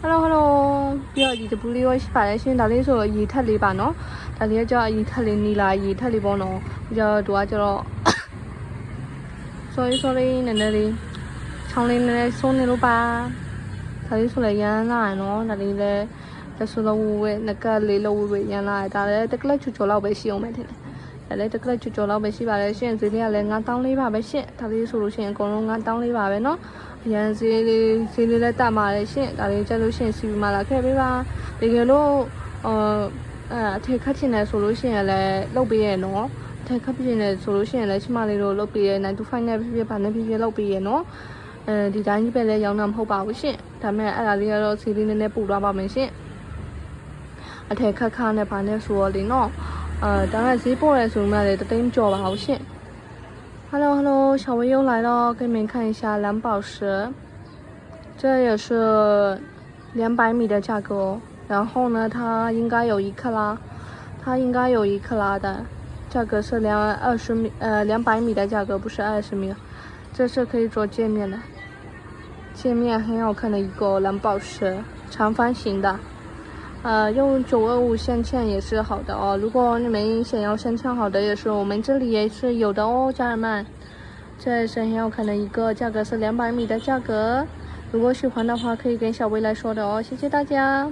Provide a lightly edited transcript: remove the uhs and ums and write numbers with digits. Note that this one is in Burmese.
Hello，要你的不理我是把那些大理说一太里吧喏，大理叫一太里你来一太里包喏，叫多叫，sorry，那里，厂里那送你路吧，大理说来原来喏，大理嘞，就说了我那个里了我原来，大理这个来就老百姓没得嘞。လည်းတကယ်ကြော်လောက်ပဲရှိပါလေရှင်ဈေးလေးကလည်း9,400ပါပဲရှင်ဒါလေးဆိုလို့ရှိရင်အကုန်လုံး9,400ပါပဲเนาะအရန်ဈေးလေးလည်းတက်ပါတယ်ရှင်ဒါလေးကျလို့ရှိရင်စီပီမာလာခဲ့ပေးပါတကယ်လို့အထက်ခတ်ချင်တယ်ဆိုလို့ရှိရင်လည်းလုပ်ပေးရဲ့เนาะအထက်ခတ်ပြင်တယ်ဆိုလို့ရှိရင်လည်းချမလေးတို့လုပ်ပေးရဲ့9 to 5နဲ့ဖြစ်ပါနဲ့ဖြစ်လုပ်ပေးရဲ့เนาะဒီတိုင်းကြီးပဲလည်းရောင်းတာမဟုတ်ပါဘူးရှင်ဒါပေမဲ့အဲ့ဒါလေးကတော့ဈေးလေးနည်းနည်းပို့သွားပါမယ်ရှင်အထက်ခတ်ခါနဲ့ပါနဲ့ဆိုတော့လေเนาะ当然直播的时候嘛，得等久吧，好险。Hello， 小薇又来了，给你们看一下蓝宝石，这也是200米的价格哦。然后呢，它应该有1克拉，的，价格是200米的价格，不是20米。这是可以做界面的，界面很好看的一个蓝宝石，长方形的。用925镶嵌也是好的哦。如果你们想要镶嵌好的，也是我们这里也是有的哦，家人们。这也是很好看的一个，价格是200米的价格。如果喜欢的话，可以跟小薇来说的哦。谢谢大家。